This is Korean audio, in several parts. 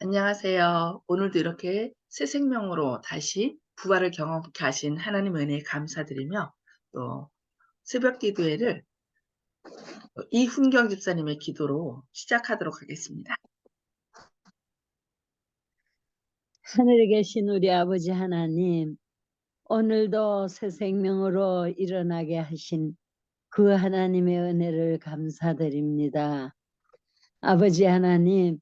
안녕하세요. 오늘도 이렇게 새 생명으로 다시 부활을 경험케 하신 하나님의 은혜에 감사드리며 또 새벽 기도회를 이훈경 집사님의 기도로 시작하도록 하겠습니다. 하늘에 계신 우리 아버지 하나님, 오늘도 새 생명으로 일어나게 하신 그 하나님의 은혜를 감사드립니다. 아버지 하나님,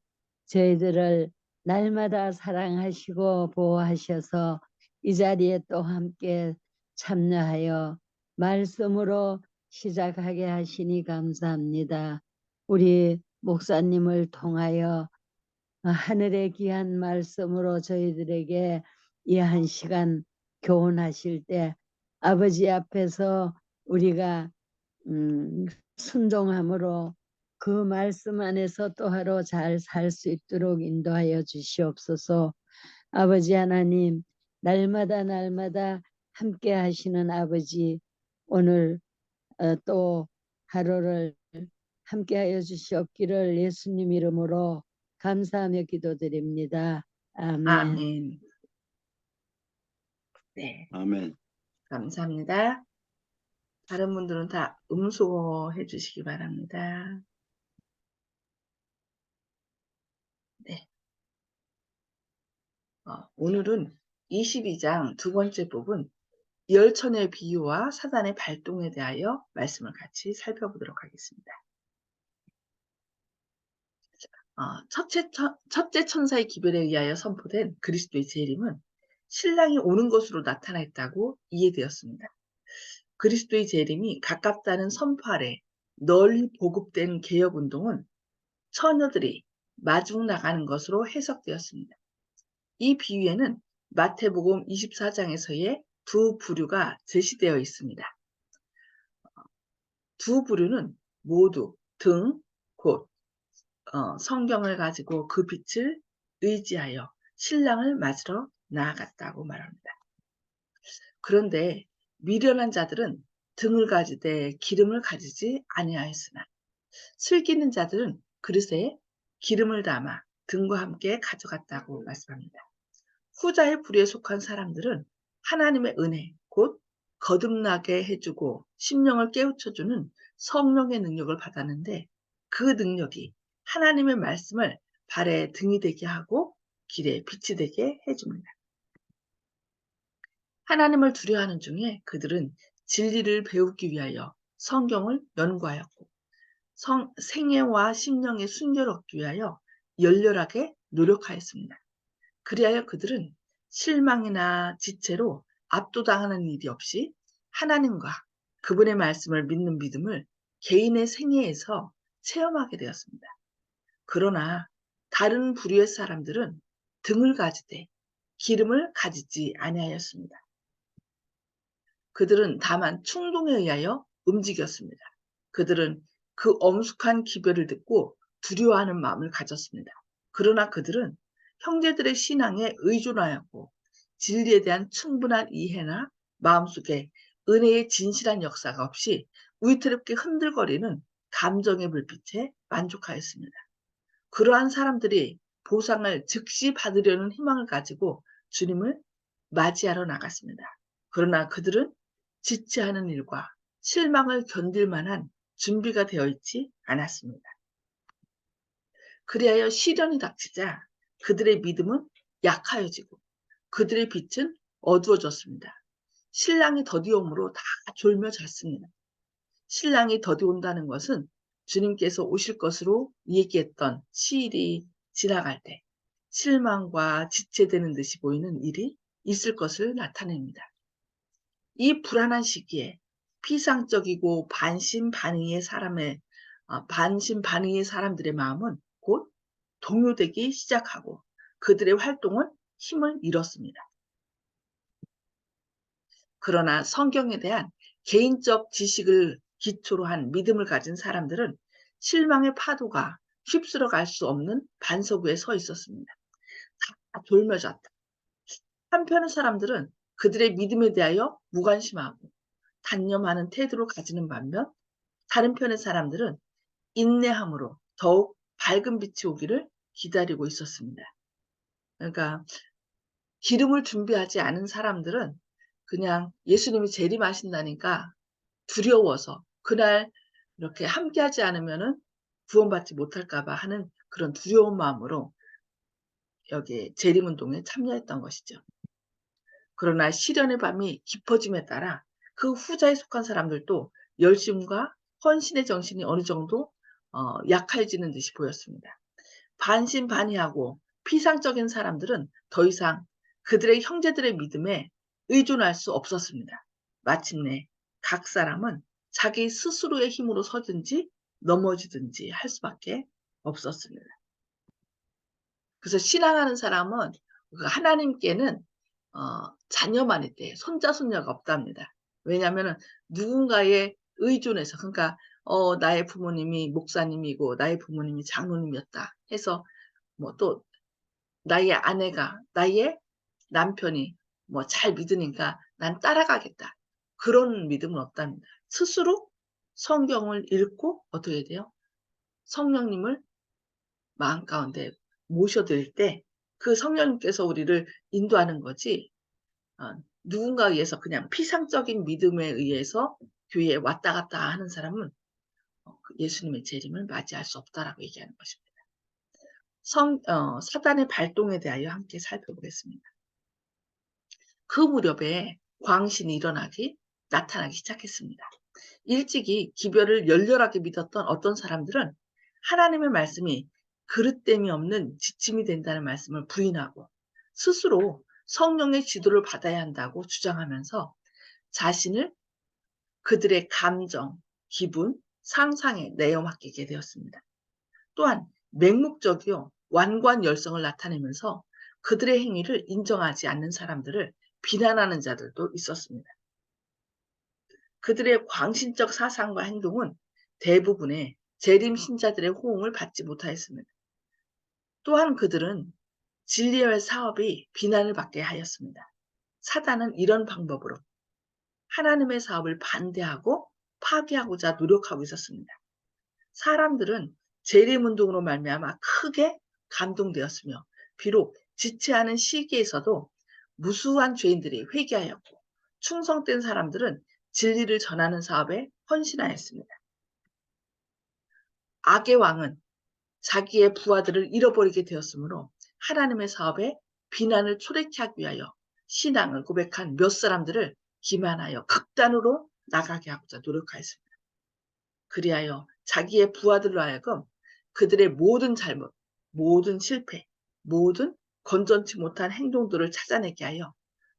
저희들을 날마다 사랑하시고 보호하셔서 이 자리에 또 함께 참여하여 말씀으로 시작하게 하시니 감사합니다. 우리 목사님을 통하여 하늘의 귀한 말씀으로 저희들에게 이 한 시간 교훈하실 때 아버지 앞에서 우리가 순종함으로 그 말씀 안에서 또 하루 잘 살 수 있도록 인도하여 주시옵소서. 아버지 하나님, 날마다 함께 하시는 아버지, 오늘 또 하루를 함께하여 주시옵기를 예수님 이름으로 감사하며 기도드립니다. 아멘. 아멘. 네, 아멘. 감사합니다. 다른 분들은 다 음소거 해주시기 바랍니다. 네, 오늘은 22장 두 번째 부분 열천의 비유와 사단의 발동에 대하여 말씀을 같이 살펴보도록 하겠습니다. 첫째 천사의 기별에 의하여 선포된 그리스도의 재림은 신랑이 오는 것으로 나타났다고 이해되었습니다. 그리스도의 재림이 가깝다는 선포 아래 널리 보급된 개혁운동은 처녀들이 마중 나가는 것으로 해석되었습니다. 이 비유에는 마태복음 24장에서의 두 부류가 제시되어 있습니다. 두 부류는 모두 등, 곧 성경을 가지고 그 빛을 의지하여 신랑을 맞으러 나아갔다고 말합니다. 그런데 미련한 자들은 등을 가지되 기름을 가지지 아니하였으나 슬기는 자들은 그릇에 기름을 담아 등과 함께 가져갔다고 말씀합니다. 후자의 부류에 속한 사람들은 하나님의 은혜, 곧 거듭나게 해주고 심령을 깨우쳐주는 성령의 능력을 받았는데 그 능력이 하나님의 말씀을 발에 등이 되게 하고 길에 빛이 되게 해줍니다. 하나님을 두려워하는 중에 그들은 진리를 배우기 위하여 성경을 연구하였고 생애와 심령의 순결을 얻기 위하여 열렬하게 노력하였습니다. 그리하여 그들은 실망이나 지체로 압도당하는 일이 없이 하나님과 그분의 말씀을 믿는 믿음을 개인의 생애에서 체험하게 되었습니다. 그러나 다른 부류의 사람들은 등을 가지되 기름을 가지지 아니하였습니다. 그들은 다만 충동에 의하여 움직였습니다. 그들은 그 엄숙한 기별을 듣고 두려워하는 마음을 가졌습니다. 그러나 그들은 형제들의 신앙에 의존하였고 진리에 대한 충분한 이해나 마음속에 은혜의 진실한 역사가 없이 위태롭게 흔들거리는 감정의 불빛에 만족하였습니다. 그러한 사람들이 보상을 즉시 받으려는 희망을 가지고 주님을 맞이하러 나갔습니다. 그러나 그들은 지체하는 일과 실망을 견딜 만한 준비가 되어 있지 않았습니다. 그리하여 시련이 닥치자 그들의 믿음은 약하여지고 그들의 빛은 어두워졌습니다. 신랑이 더디옴으로 다 졸며 잤습니다. 신랑이 더디온다는 것은 주님께서 오실 것으로 얘기했던 시일이 지나갈 때 실망과 지체되는 듯이 보이는 일이 있을 것을 나타냅니다. 이 불안한 시기에 피상적이고 반신반의의 사람들의 마음은 곧 동요되기 시작하고 그들의 활동은 힘을 잃었습니다. 그러나 성경에 대한 개인적 지식을 기초로 한 믿음을 가진 사람들은 실망의 파도가 휩쓸어 갈 수 없는 반석 위에 서 있었습니다. 다 졸며졌다. 한편의 사람들은 그들의 믿음에 대하여 무관심하고 단념하는 태도를 가지는 반면 다른 편의 사람들은 인내함으로 더욱 밝은 빛이 오기를 기다리고 있었습니다. 그러니까 기름을 준비하지 않은 사람들은 그냥 예수님이 재림하신다니까 두려워서 그날 이렇게 함께하지 않으면은 구원받지 못할까 봐 하는 그런 두려운 마음으로 여기에 재림운동에 참여했던 것이죠. 그러나 시련의 밤이 깊어짐에 따라 그 후자에 속한 사람들도 열심과 헌신의 정신이 어느 정도 약해지는 듯이 보였습니다. 반신반의하고 피상적인 사람들은 더 이상 그들의 형제들의 믿음에 의존할 수 없었습니다. 마침내 각 사람은 자기 스스로의 힘으로 서든지 넘어지든지 할 수밖에 없었습니다. 그래서 신앙하는 사람은 그 하나님께는 자녀만 있대. 손자 손녀가 없답니다. 왜냐하면은 누군가에 의존해서, 그러니까 나의 부모님이 목사님이고 나의 부모님이 장로님이었다 해서 뭐 또 나의 아내가 나의 남편이 뭐 잘 믿으니까 난 따라가겠다. 그런 믿음은 없답니다. 스스로 성경을 읽고 어떻게 해야 돼요? 성령님을 마음 가운데 모셔드릴 때 그 성령님께서 우리를 인도하는 거지, 누군가에 의해서 그냥 피상적인 믿음에 의해서 교회에 왔다 갔다 하는 사람은 그 예수님의 재림을 맞이할 수 없다라고 얘기하는 것입니다. 사단의 발동에 대하여 함께 살펴보겠습니다. 그 무렵에 광신이 나타나기 시작했습니다. 일찍이 기별을 열렬하게 믿었던 어떤 사람들은 하나님의 말씀이 그릇됨이 없는 지침이 된다는 말씀을 부인하고 스스로 성령의 지도를 받아야 한다고 주장하면서 자신을 그들의 감정, 기분, 상상에 내어 맡기게 되었습니다. 또한 맹목적이요 완고한 열성을 나타내면서 그들의 행위를 인정하지 않는 사람들을 비난하는 자들도 있었습니다. 그들의 광신적 사상과 행동은 대부분의 재림 신자들의 호응을 받지 못하였습니다. 또한 그들은 진리의 사업이 비난을 받게 하였습니다. 사단은 이런 방법으로 하나님의 사업을 반대하고 파괴하고자 노력하고 있었습니다. 사람들은 재림운동으로 말미암아 크게 감동되었으며 비록 지체하는 시기에서도 무수한 죄인들이 회개하였고 충성된 사람들은 진리를 전하는 사업에 헌신하였습니다. 악의 왕은 자기의 부하들을 잃어버리게 되었으므로 하나님의 사업에 비난을 초래케 하기 위하여 신앙을 고백한 몇 사람들을 기만하여 극단으로 나가게 하고자 노력하였습니다. 그리하여 자기의 부하들로 하여금 그들의 모든 잘못, 모든 실패, 모든 건전치 못한 행동들을 찾아내게 하여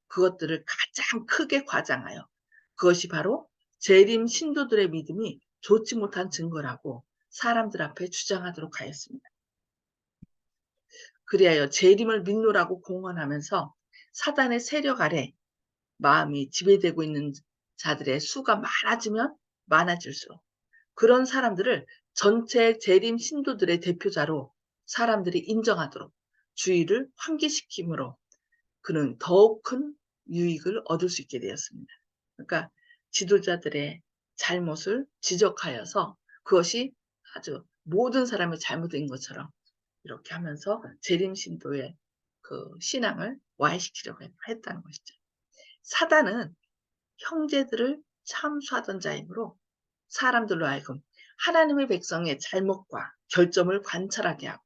그것들을 가장 크게 과장하여 그것이 바로 재림 신도들의 믿음이 좋지 못한 증거라고 사람들 앞에 주장하도록 하였습니다. 그리하여 재림을 믿노라고 공언하면서 사단의 세력 아래 마음이 지배되고 있는 자들의 수가 많아지면 많아질수록 그런 사람들을 전체 재림 신도들의 대표자로 사람들이 인정하도록 주의를 환기시킴으로 그는 더욱 큰 유익을 얻을 수 있게 되었습니다. 그러니까 지도자들의 잘못을 지적하여서 그것이 아주 모든 사람의 잘못인 것처럼 이렇게 하면서 재림 신도의 그 신앙을 와해시키려고 했다는 것이죠. 사단은 형제들을 참수하던 자이므로 사람들로 하여금 하나님의 백성의 잘못과 결점을 관찰하게 하고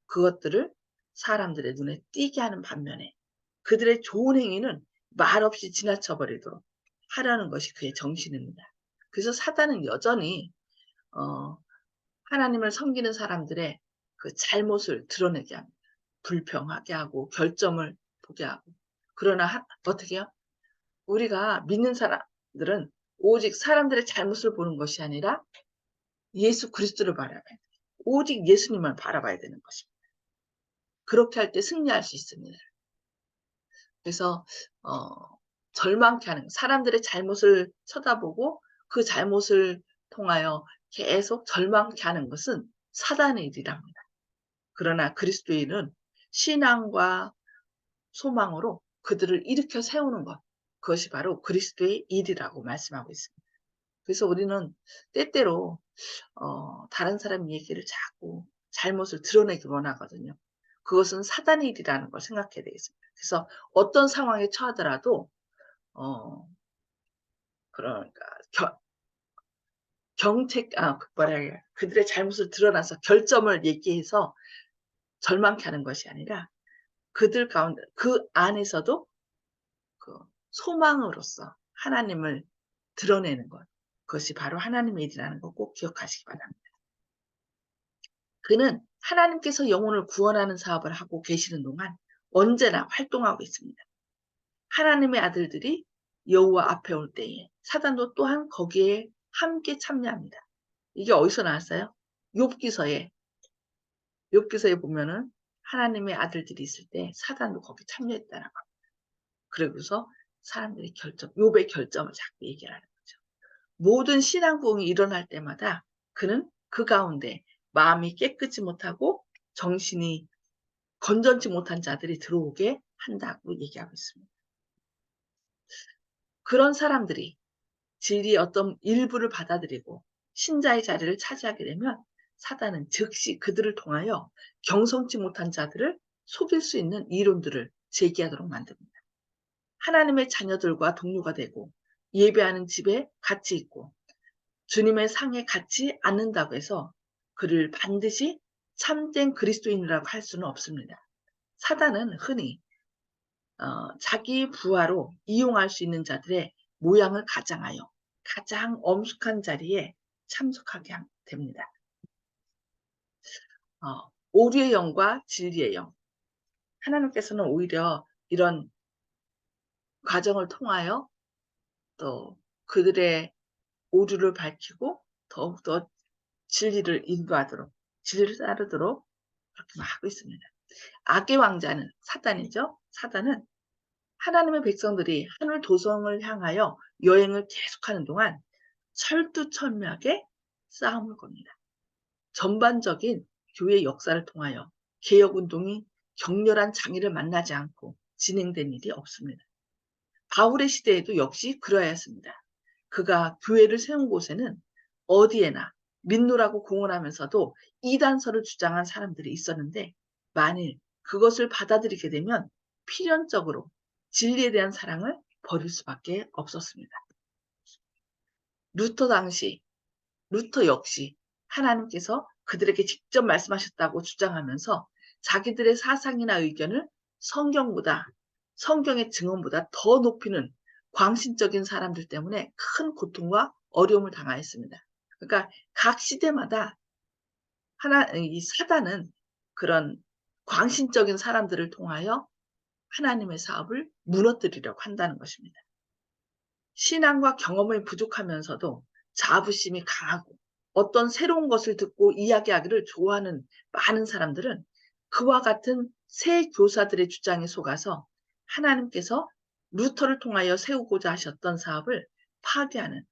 그것들을 사람들의 눈에 띄게 하는 반면에 그들의 좋은 행위는 말없이 지나쳐 버리도록 하려는 것이 그의 정신입니다. 그래서 사단은 여전히 어 하나님을 섬기는 사람들의 그 잘못을 드러내게 합니다. 불평하게 하고 결점을 보게 하고. 그러나 어떻게 해요? 우리가 믿는 사람들은 오직 사람들의 잘못을 보는 것이 아니라 예수 그리스도를 바라봐야 돼요. 오직 예수님을 바라봐야 되는 것입니다. 그렇게 할 때 승리할 수 있습니다. 그래서 절망케 하는 사람들의 잘못을 쳐다보고 그 잘못을 통하여 계속 절망케 하는 것은 사단의 일이랍니다. 그러나 그리스도인은 신앙과 소망으로 그들을 일으켜 세우는 것, 그것이 바로 그리스도의 일이라고 말씀하고 있습니다. 그래서 우리는 때때로 다른 사람 얘기를 자꾸 잘못을 드러내기 원하거든요. 그것은 사단의 일이라는 걸 생각해야 되겠습니다. 그래서 어떤 상황에 처하더라도 그러니까 뭐라 해야 그들의 잘못을 드러나서 결점을 얘기해서 절망케 하는 것이 아니라 그들 가운데 그 안에서도 그 소망으로서 하나님을 드러내는 것. 그것이 바로 하나님의 일이라는 거 꼭 기억하시기 바랍니다. 그는 하나님께서 영혼을 구원하는 사업을 하고 계시는 동안 언제나 활동하고 있습니다. 하나님의 아들들이 여호와 앞에 올 때에 사단도 또한 거기에 함께 참여합니다. 이게 어디서 나왔어요? 욥기서에 보면은 하나님의 아들들이 있을 때 사단도 거기 참여했다라고 합니다. 그러고서 사람들이 욥의 결점을 자꾸 얘기를 하는 거죠. 모든 신앙 부흥이 일어날 때마다 그는 그 가운데 마음이 깨끗이 못하고 정신이 건전치 못한 자들이 들어오게 한다고 얘기하고 있습니다. 그런 사람들이 진리의 어떤 일부를 받아들이고 신자의 자리를 차지하게 되면 사단은 즉시 그들을 통하여 경성치 못한 자들을 속일 수 있는 이론들을 제기하도록 만듭니다. 하나님의 자녀들과 동료가 되고 예배하는 집에 같이 있고 주님의 상에 같이 앉는다고 해서 그를 반드시 참된 그리스도인이라고 할 수는 없습니다. 사단은 흔히 자기 부하로 이용할 수 있는 자들의 모양을 가장하여 가장 엄숙한 자리에 참석하게 됩니다. 오류의 영과 진리의 영. 하나님께서는 오히려 이런 과정을 통하여 또 그들의 오류를 밝히고 더욱더 진리를 인도하도록, 진리를 따르도록 그렇게 하고 있습니다. 악의 왕자는 사단이죠. 사단은 하나님의 백성들이 하늘 도성을 향하여 여행을 계속하는 동안 철두철미하게 싸움을 겁니다. 전반적인 교회 역사를 통하여 개혁운동이 격렬한 장애를 만나지 않고 진행된 일이 없습니다. 바울의 시대에도 역시 그러하였습니다. 그가 교회를 세운 곳에는 어디에나 민노라고 공언하면서도 이단설을 주장한 사람들이 있었는데 만일 그것을 받아들이게 되면 필연적으로 진리에 대한 사랑을 버릴 수밖에 없었습니다. 루터 역시 하나님께서 그들에게 직접 말씀하셨다고 주장하면서 자기들의 사상이나 의견을 성경의 증언보다 더 높이는 광신적인 사람들 때문에 큰 고통과 어려움을 당하였습니다. 그러니까 각 시대마다 이 사단은 그런 광신적인 사람들을 통하여 하나님의 사업을 무너뜨리려고 한다는 것입니다. 신앙과 경험이 부족하면서도 자부심이 강하고 어떤 새로운 것을 듣고 이야기하기를 좋아하는 많은 사람들은 그와 같은 새 교사들의 주장에 속아서 하나님께서 루터를 통하여 세우고자 하셨던 사업을 파괴하는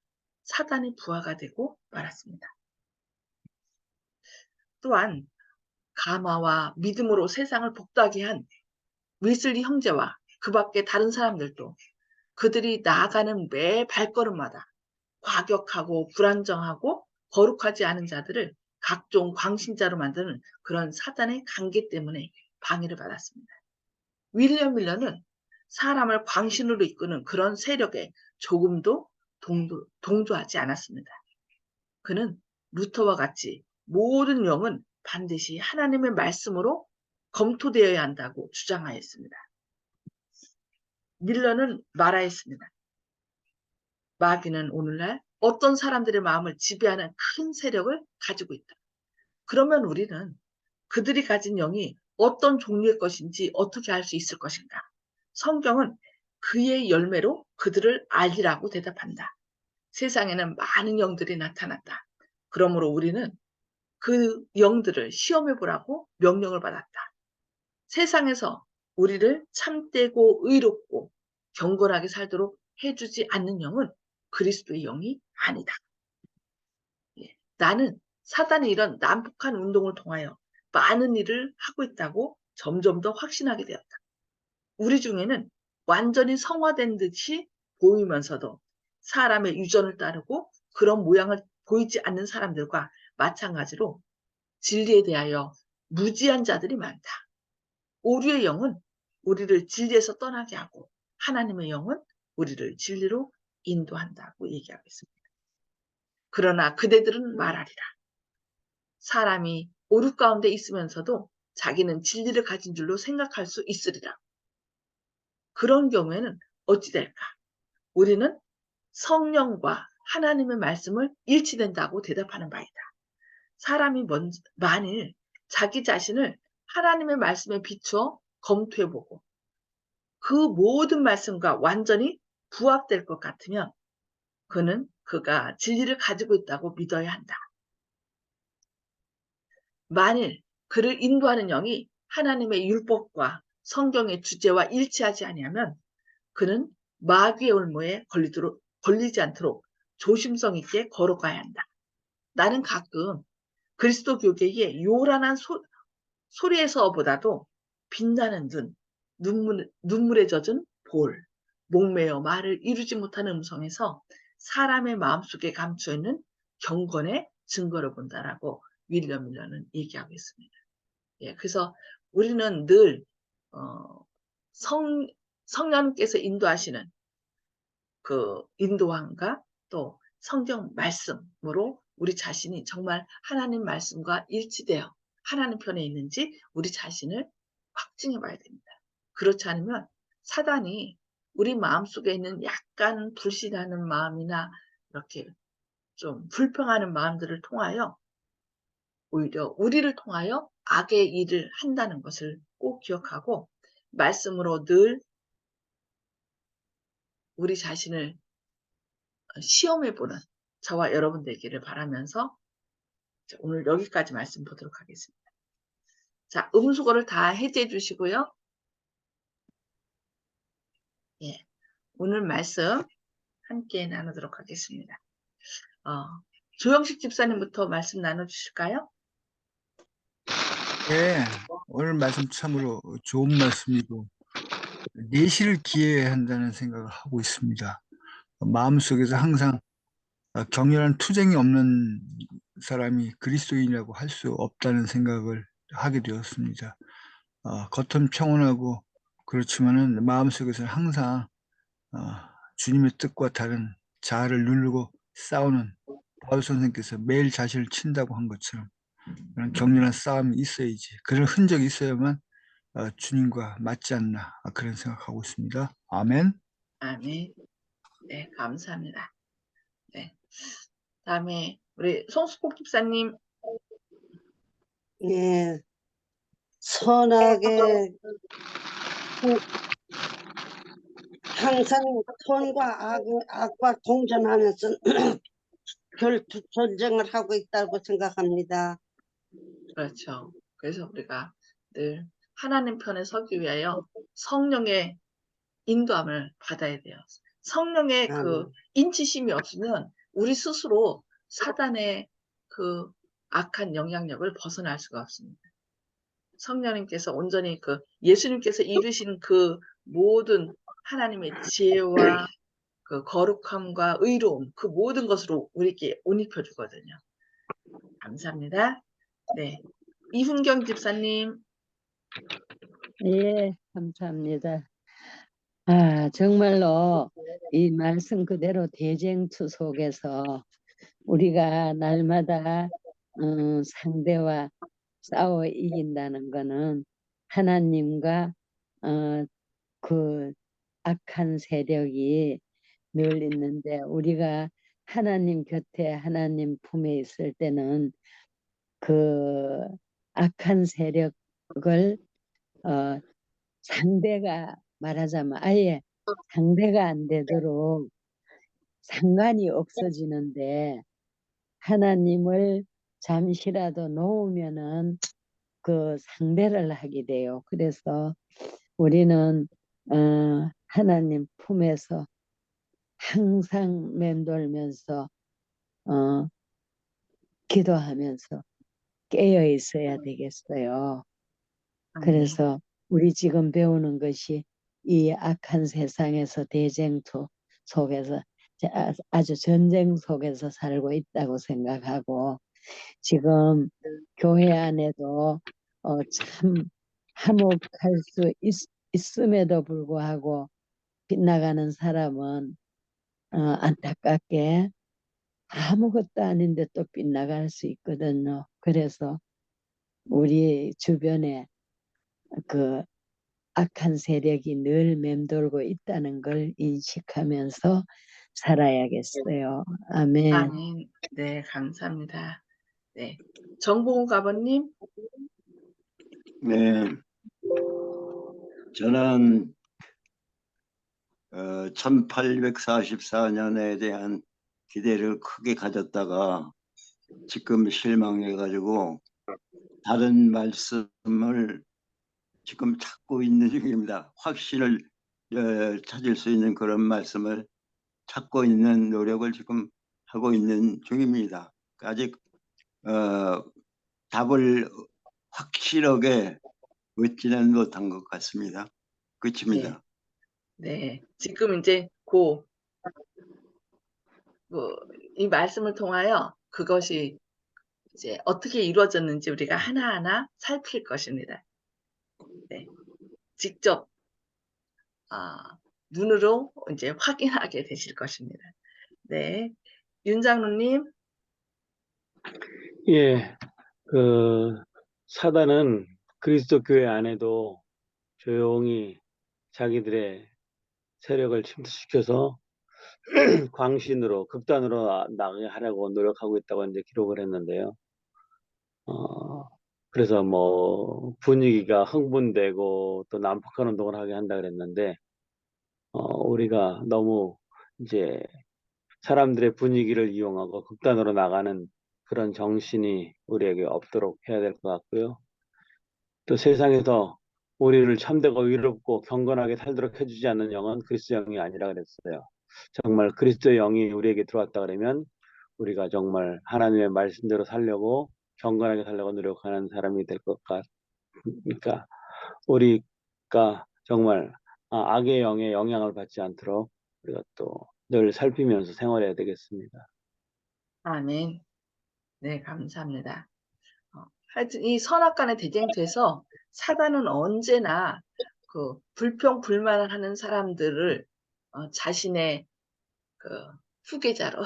사단의 부하가 되고 말았습니다. 또한 가마와 믿음으로 세상을 복도하게 한 웨슬리 형제와 그 밖에 다른 사람들도 그들이 나아가는 매 발걸음마다 과격하고 불안정하고 거룩하지 않은 자들을 각종 광신자로 만드는 그런 사단의 관계 때문에 방해를 받았습니다. 윌리엄 밀러는 사람을 광신으로 이끄는 그런 세력에 조금도 동조하지 않았습니다. 그는 루터와 같이 모든 영은 반드시 하나님의 말씀으로 검토되어야 한다고 주장하였습니다. 밀러는 말하였습니다. 마귀는 오늘날 어떤 사람들의 마음을 지배하는 큰 세력을 가지고 있다. 그러면 우리는 그들이 가진 영이 어떤 종류의 것인지 어떻게 알 수 있을 것인가? 성경은 그의 열매로 그들을 알리라고 대답한다. 세상에는 많은 영들이 나타났다. 그러므로 우리는 그 영들을 시험해 보라고 명령을 받았다. 세상에서 우리를 참되고 의롭고 경건하게 살도록 해주지 않는 영은 그리스도의 영이 아니다. 나는 사단이 이런 난폭한 운동을 통하여 많은 일을 하고 있다고 점점 더 확신하게 되었다. 우리 중에는 완전히 성화된 듯이 보이면서도 사람의 유전을 따르고 그런 모양을 보이지 않는 사람들과 마찬가지로 진리에 대하여 무지한 자들이 많다. 오류의 영은 우리를 진리에서 떠나게 하고 하나님의 영은 우리를 진리로 인도한다고 얘기하고 있습니다. 그러나 그대들은 말하리라. 사람이 오류 가운데 있으면서도 자기는 진리를 가진 줄로 생각할 수 있으리라. 그런 경우에는 어찌 될까? 우리는 성령과 하나님의 말씀을 일치된다고 대답하는 바이다. 사람이 만일 자기 자신을 하나님의 말씀에 비추어 검토해보고 그 모든 말씀과 완전히 부합될 것 같으면 그는 그가 진리를 가지고 있다고 믿어야 한다. 만일 그를 인도하는 영이 하나님의 율법과 성경의 주제와 일치하지 아니하면 그는 마귀의 올무에 걸리지 않도록 조심성 있게 걸어가야 한다. 나는 가끔 그리스도 교계의 요란한 소리에서보다도 빛나는 눈, 눈물에 젖은 볼, 목매어 말을 이루지 못하는 음성에서 사람의 마음속에 감춰있는 경건의 증거를 본다라고 윌리엄 밀러는 얘기하고 있습니다. 예, 그래서 우리는 늘 성령께서 인도하시는 그 인도함과 또 성경 말씀으로 우리 자신이 정말 하나님 말씀과 일치되어 하나님 편에 있는지 우리 자신을 확증해 봐야 됩니다. 그렇지 않으면 사단이 우리 마음속에 있는 약간 불신하는 마음이나 이렇게 좀 불평하는 마음들을 통하여 오히려 우리를 통하여 악의 일을 한다는 것을 꼭 기억하고 말씀으로 늘 우리 자신을 시험해보는 저와 여러분 되기를 바라면서 오늘 여기까지 말씀 보도록 하겠습니다. 자, 음수거를 다 해제해 주시고요. 예, 오늘 말씀 함께 나누도록 하겠습니다. 조영식 집사님부터 말씀 나눠주실까요? 네, 오늘 말씀 참으로 좋은 말씀이고 내실을 기해야 한다는 생각을 하고 있습니다. 마음속에서 항상 격렬한 투쟁이 없는 사람이 그리스도인이라고 할 수 없다는 생각을 하게 되었습니다. 겉은 평온하고 그렇지만은 마음속에서는 항상 주님의 뜻과 다른 자아를 누르고 싸우는 바울 선생께서 매일 자신을 친다고 한 것처럼 그런 격렬한 싸움이 있어야지, 그런 흔적이 있어야만 주님과 맞지 않나, 그런 생각하고 있습니다. 아멘. 아멘. 네, 감사합니다. 네. 다음에 우리 송수복 집사님. 예, 선하게 항상 선과 악과 공존하면서 결투 전쟁을 하고 있다고 생각합니다. 그렇죠. 그래서 우리가 늘 하나님 편에 서기 위하여 성령의 인도함을 받아야 돼요. 성령의 그 인치심이 없으면 우리 스스로 사단의 그 악한 영향력을 벗어날 수가 없습니다. 성령님께서 온전히 그 예수님께서 이루신 그 모든 하나님의 지혜와 그 거룩함과 의로움, 그 모든 것으로 우리에게 옷 입혀주거든요. 감사합니다. 네, 이훈경 집사님. 예, 감사합니다. 정말로 이 말씀 그대로 대쟁투 속에서 우리가 날마다 상대와 싸워 이긴다는 거는 하나님과 그 악한 세력이 늘 있는데, 우리가 하나님 곁에 하나님 품에 있을 때는 그 악한 세력을 상대가 말하자면 아예 상대가 안 되도록 상관이 없어지는데, 하나님을 잠시라도 놓으면은 그 상대를 하게 돼요. 그래서 우리는 하나님 품에서 항상 맴돌면서 기도하면서 깨어 있어야 되겠어요. 그래서 우리 지금 배우는 것이 이 악한 세상에서 대쟁투 속에서 아주 전쟁 속에서 살고 있다고 생각하고, 지금 교회 안에도 참 화목할 수 있음에도 불구하고 빗나가는 사람은 안타깝게 아무것도 아닌데 또 빗나갈 수 있거든요. 그래서 우리 주변에 그 악한 세력이 늘 맴돌고 있다는 걸 인식하면서 살아야겠어요. 아멘. 아멘. 네, 감사합니다. 네, 정봉욱 아버님. 네, 저는 1844년에 대한 기대를 크게 가졌다가 지금 실망해가지고 다른 말씀을 지금 찾고 있는 중입니다. 확신을 찾을 수 있는 그런 말씀을 찾고 있는 노력을 지금 하고 있는 중입니다. 아직 답을 확실하게 얻지는 못한 것 같습니다. 끝입니다. 네, 지금 이제 이 말씀을 통하여 그것이 이제 어떻게 이루어졌는지 우리가 하나하나 살필 것입니다. 네, 직접 눈으로 이제 확인하게 되실 것입니다. 네, 윤 장로님. 예, 사단은 그리스도 교회 안에도 조용히 자기들의 세력을 침투시켜서 광신으로 극단으로 나가게 하려고 노력하고 있다고 이제 기록을 했는데요. 그래서 뭐 분위기가 흥분되고 또 난폭한 운동을 하게 한다 그랬는데 우리가 너무 이제 사람들의 분위기를 이용하고 극단으로 나가는 그런 정신이 우리에게 없도록 해야 될 것 같고요. 또 세상에서 우리를 참되고 의롭고 경건하게 살도록 해주지 않는 영은 그리스도 영이 아니라 그랬어요. 정말 그리스도의 영이 우리에게 들어왔다 그러면 우리가 정말 하나님의 말씀대로 살려고 경건하게 살려고 노력하는 사람이 될 것 같으니까 우리가 정말 악의 영의 영향을 받지 않도록 우리가 또 늘 살피면서 생활해야 되겠습니다. 아멘. 네, 감사합니다. 하여튼 이 선악간의 대쟁투에서 사단은 언제나 그 불평 불만을 하는 사람들을 자신의 그 후계자로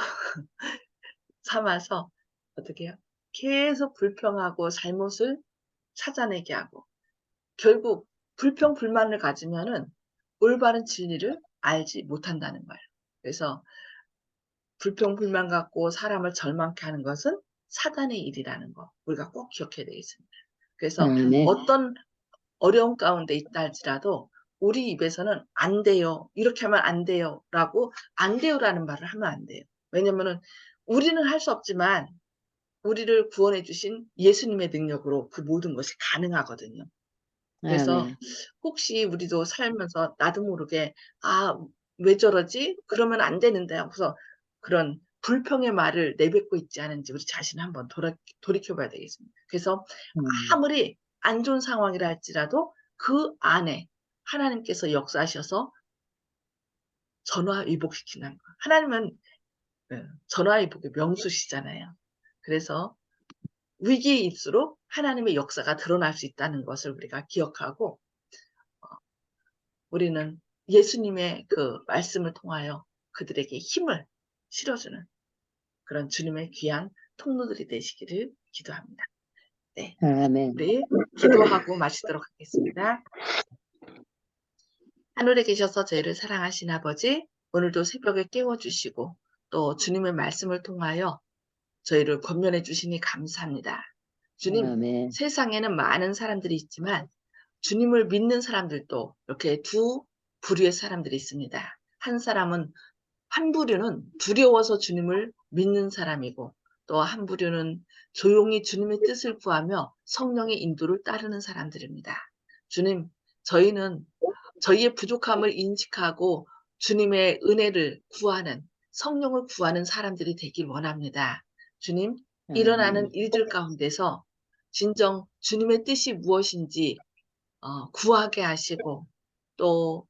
삼아서 어떻게 해요? 계속 불평하고 잘못을 찾아내게 하고 결국 불평 불만을 가지면은 올바른 진리를 알지 못한다는 거예요. 그래서 불평 불만 갖고 사람을 절망케 하는 것은 사단의 일이라는 거 우리가 꼭 기억해야 되겠습니다. 그래서 아멘. 어떤 어려운 가운데 있다 할지라도 우리 입에서는 안 돼요. 이렇게 하면 안 돼요. 라고 안 돼요라는 말을 하면 안 돼요. 왜냐면은 우리는 할 수 없지만 우리를 구원해 주신 예수님의 능력으로 그 모든 것이 가능하거든요. 그래서 아멘. 혹시 우리도 살면서 나도 모르게 왜 저러지? 그러면 안 되는데 하고서 그런 불평의 말을 내뱉고 있지 않은지 우리 자신을 한번 돌이켜봐야 되겠습니다. 그래서 아무리 안 좋은 상황이라 할지라도 그 안에 하나님께서 역사하셔서 전화위복시키는 거. 하나님은 전화위복의 명수시잖아요. 그래서 위기일수록 하나님의 역사가 드러날 수 있다는 것을 우리가 기억하고 우리는 예수님의 그 말씀을 통하여 그들에게 힘을 실어주는 그런 주님의 귀한 통로들이 되시기를 기도합니다. 네, 아멘. 우리 기도하고 마치도록 하겠습니다. 하늘에 계셔서 저희를 사랑하신 아버지, 오늘도 새벽에 깨워주시고 또 주님의 말씀을 통하여 저희를 권면해 주시니 감사합니다. 주님, 아멘. 세상에는 많은 사람들이 있지만 주님을 믿는 사람들도 이렇게 두 부류의 사람들이 있습니다. 한 부류는 두려워서 주님을 믿는 사람이고 또 한 부류는 조용히 주님의 뜻을 구하며 성령의 인도를 따르는 사람들입니다. 주님, 저희는 저희의 부족함을 인식하고 주님의 은혜를 구하는 성령을 구하는 사람들이 되길 원합니다. 주님, 일어나는 일들 가운데서 진정 주님의 뜻이 무엇인지 구하게 하시고 또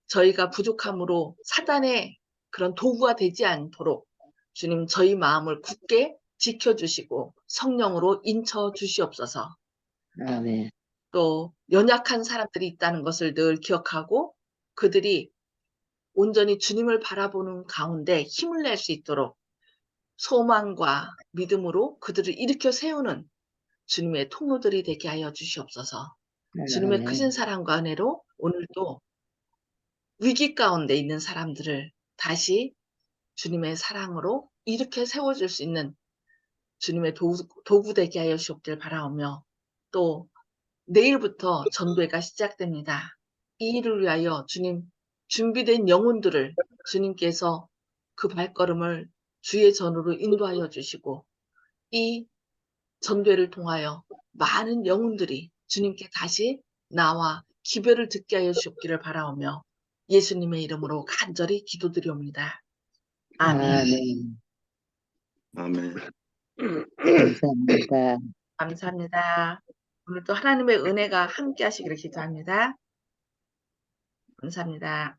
저희가 부족함으로 사단의 그런 도구가 되지 않도록 주님 저희 마음을 굳게 지켜주시고 성령으로 인쳐 주시옵소서. 아멘. 또 연약한 사람들이 있다는 것을 늘 기억하고 그들이 온전히 주님을 바라보는 가운데 힘을 낼 수 있도록 소망과 믿음으로 그들을 일으켜 세우는 주님의 통로들이 되게 하여 주시옵소서. 주님의 아멘. 크신 사랑과 은혜로 오늘도 위기 가운데 있는 사람들을 다시 주님의 사랑으로 일으켜 세워줄 수 있는 주님의 도구 되게 하여 주옵길 바라오며 또 내일부터 전도회가 시작됩니다. 이 일을 위하여 주님 준비된 영혼들을 주님께서 그 발걸음을 주의 전으로 인도하여 주시고 이 전도회를 통하여 많은 영혼들이 주님께 다시 나와 기별을 듣게 하여 주옵기를 바라오며 예수님의 이름으로 간절히 기도드리옵니다. 아멘. 아멘. 아멘. 감사합니다. 감사합니다. 오늘도 하나님의 은혜가 함께 하시기를 기도합니다. 감사합니다.